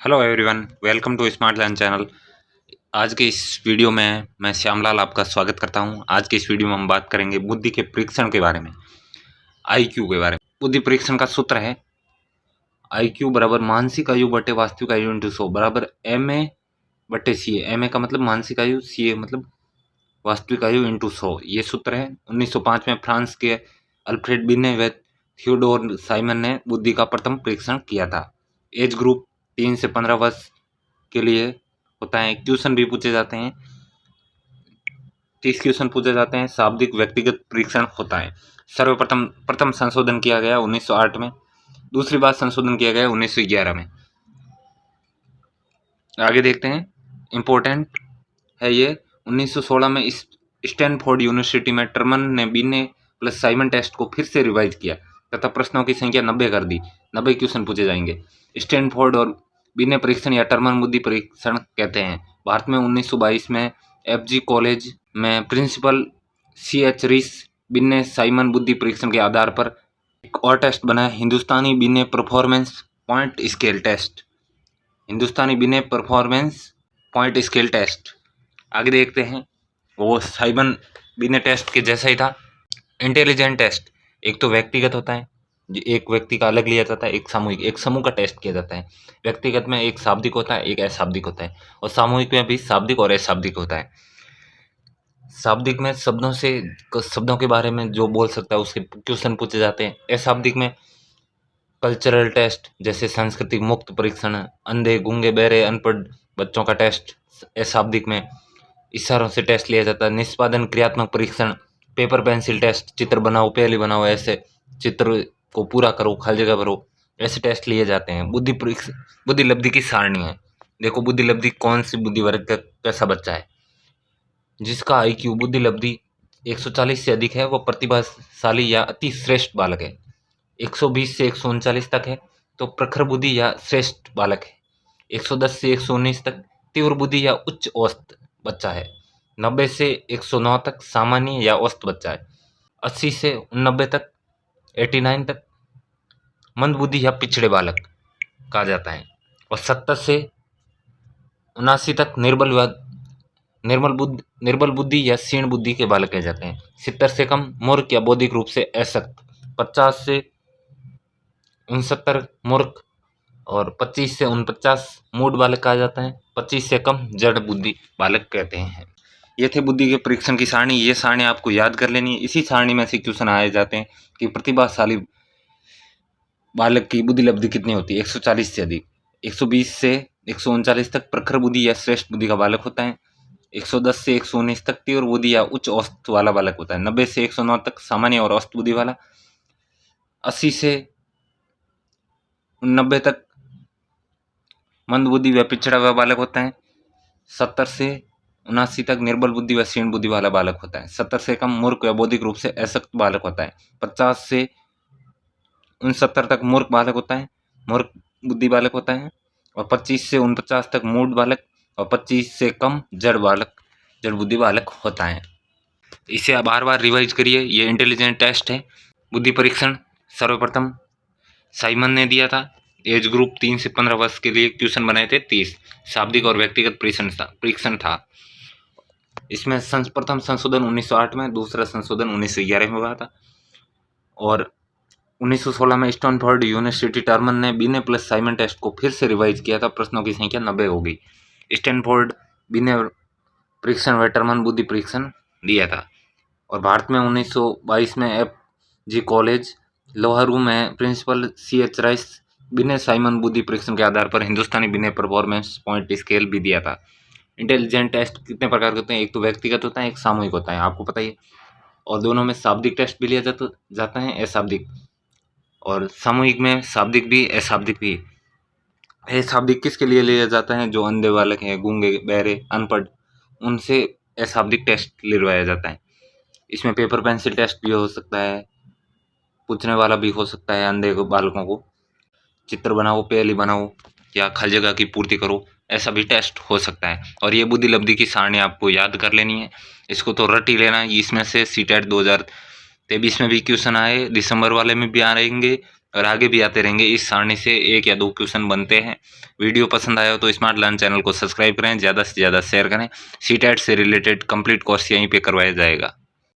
Hello everyone, welcome to smart learn channel. आज के इस वीडियो में मैं श्यामलाल आपका स्वागत करता हूं। आज के इस वीडियो में हम बात करेंगे बुद्धि के परीक्षण के बारे में, आईक्यू के बारे में। बुद्धि परीक्षण का सूत्र है आईक्यू बराबर मानसिक आयु बटे वास्तविक आयु इंटू 100 बराबर MA बटे CA। MA का मतलब मानसिक आयु, CA मतलब वास्तविक आयु इंटू 100। ये सूत्र है। 1905 में फ्रांस के अल्फ्रेड बिने व थियोडोर साइमन ने बुद्धि का प्रथम परीक्षण किया था। एज ग्रुप 3 से 15 वर्ष के लिए होता है। क्वेश्चन भी पूछे जाते हैं, 30 क्वेश्चन पूछे जाते हैं। शाब्दिक व्यक्तिगत परीक्षण होता है। प्रथम संशोधन किया गया 1908 में। दूसरी बार संशोधन किया गया 1911 में। आगे देखते हैं, इम्पोर्टेंट है ये। 1916 में स्टैनफोर्ड यूनिवर्सिटी में टर्मन ने बिने प्लस साइमन टेस्ट को फिर से रिवाइज किया तथा प्रश्नों की संख्या 90 कर दी। 90 क्वेश्चन पूछे जाएंगे। स्टैनफोर्ड और बिने परीक्षण या टर्मन बुद्धि परीक्षण कहते हैं। भारत में 1922 में FG कॉलेज में प्रिंसिपल CH रीस बिने साइमन बुद्धि परीक्षण के आधार पर एक और टेस्ट बना है, हिंदुस्तानी बिने परफॉर्मेंस पॉइंट स्केल टेस्ट। हिंदुस्तानी बिने परफॉर्मेंस पॉइंट स्केल टेस्ट। आगे देखते हैं, वो साइमन बिने टेस्ट के जैसा ही था। इंटेलिजेंट टेस्ट एक तो व्यक्तिगत होता है, एक व्यक्ति का अलग लिया जाता है, एक सामूहिक, एक समूह का टेस्ट किया जाता है। व्यक्तिगत में एक शाब्दिक होता है, एक अशाब्दिक होता है, और सामूहिक में भी शाब्दिक और अशाब्दिक होता है। शाब्दिक में शब्दों के बारे में जो बोल सकता है उसके क्वेश्चन पूछे जाते हैं। अशाब्दिक में कल्चरल टेस्ट जैसे सांस्कृतिक मुक्त परीक्षण, अंधे गूंगे बहरे अनपढ़ बच्चों का टेस्ट। अशाब्दिक में इशारों से टेस्ट लिया जाता है। निष्पादन क्रियात्मक परीक्षण, पेपर पेंसिल टेस्ट, चित्र बनाओ पहले बनाओ, ऐसे चित्र को पूरा करो, खाली जगह भरो, ऐसे टेस्ट लिए जाते हैं। बुद्धि लब्धि की सारणी है। देखो, बुद्धि लब्धि कौन सी बुद्धि वर्ग का कैसा बच्चा है जिसका IQ बुद्धि लब्धि 140 से अधिक है, वो प्रतिभाशाली या अति श्रेष्ठ बालक है। 120 से 139 तक है तो प्रखर बुद्धि या श्रेष्ठ बालक है। 110 से 119 तक तीव्र बुद्धि या उच्च औसत बच्चा है। 90 से 109 तक सामान्य या औसत बच्चा है। 80 से 89 तक 89 तक मंद बुद्धि या पिछड़े बालक कहा जाता है। और 70 से 79 तक निर्बल बुद्धि या क्षीण बुद्धि के बालक कहे जाते हैं। 70 से कम मूर्ख या बौद्धिक रूप से अशक्त। 50 से 69 मूर्ख और 25 से 49 मूढ़ बालक कहा जाता है। 25 से कम जड़ बुद्धि बालक कहते हैं। ये थे बुद्धि के परीक्षण की सारणी। ये सारणी आपको याद कर लेनी है। इसी सारणी में से क्वेश्चन आए जाते हैं कि प्रतिभाशाली बालक की बुद्धि लब्धि कितनी होती है। 140 से अधिक। 120 से 139 तक प्रखर बुद्धि या श्रेष्ठ बुद्धि का बालक होता है। 110 से 119 तक तीव्र बुद्धि या उच्च औसत वाला बालक होता है। 90 से 109 तक सामान्य और औसत बुद्धि वाला। 80 से 90 तक मंद बुद्धि व पिछड़ा हुआ बालक होता है। 70 से 79 तक निर्बल बुद्धि व क्षीण बुद्धि वाला बालक होता है। 70 से कम मूर्ख या बौद्धिक रूप से अशक्त बालक होता है। 50 से 69 तक मूर्ख बालक होता है, मूर्ख बुद्धि बालक होता है। और 25 से 49 तक मूढ़ बालक, और 25 से कम जड़ बुद्धि बालक होता है। इसे आप बार बार रिवाइज करिए। ये इंटेलिजेंट टेस्ट है। बुद्धि परीक्षण सर्वप्रथम साइमन ने दिया था। एज ग्रुप 3 से 15 वर्ष के लिए क्वेश्चन बनाए थे 30। शाब्दिक और व्यक्तिगत परीक्षण था। इसमें प्रथम संशोधन 1908 में, दूसरा संशोधन 1911 में हुआ था। और 1916 में स्टैनफोर्ड यूनिवर्सिटी टर्मन ने बिने प्लस साइमन टेस्ट को फिर से रिवाइज किया था। प्रश्नों की संख्या 90 हो गई। स्टैनफोर्ड बिने परीक्षण व टर्मन बुद्धि परीक्षण दिया था। और भारत में 1922 में FG कॉलेज लोहारू में प्रिंसिपल CH राइस बिने साइमन बुद्धि परीक्षण के आधार पर हिंदुस्तानी बिने परफॉर्मेंस पॉइंट स्केल भी दिया था। इंटेलिजेंट टेस्ट कितने प्रकार के होते हैं? एक तो व्यक्तिगत होता है, एक सामूहिक होता है, आपको पता ही है। और दोनों में शाब्दिक टेस्ट भी लिया जाता है, अशाब्दिक। और सामूहिक में शाब्दिक भी अशाब्दिक भी। अशाब्दिक किसके लिए लिया जाता है? जो अंधे बालक हैं, गूंगे बहरे अनपढ़, उनसे अशाब्दिक टेस्ट लिलवाया जाता है। इसमें पेपर पेंसिल टेस्ट भी हो सकता है, पूछने वाला भी हो सकता है। अंधे बालकों को चित्र बनाओ, पहेली बनाओ, या खाली जगह की पूर्ति करो, ऐसा भी टेस्ट हो सकता है। और ये बुद्धि लब्धि की सारणी आपको याद कर लेनी है। इसको तो रट ही लेना है। इसमें से CTET 2023 में भी क्वेश्चन आए, दिसंबर वाले में भी आ रहेंगे, और आगे भी आते रहेंगे। इस सारणी से 1 या 2 क्वेश्चन बनते हैं। वीडियो पसंद आया हो तो स्मार्ट लर्न चैनल को सब्सक्राइब करें, ज़्यादा से ज़्यादा शेयर करें। सीटेट से रिलेटेड कंप्लीट कोर्स यहीं पे करवाया जाएगा।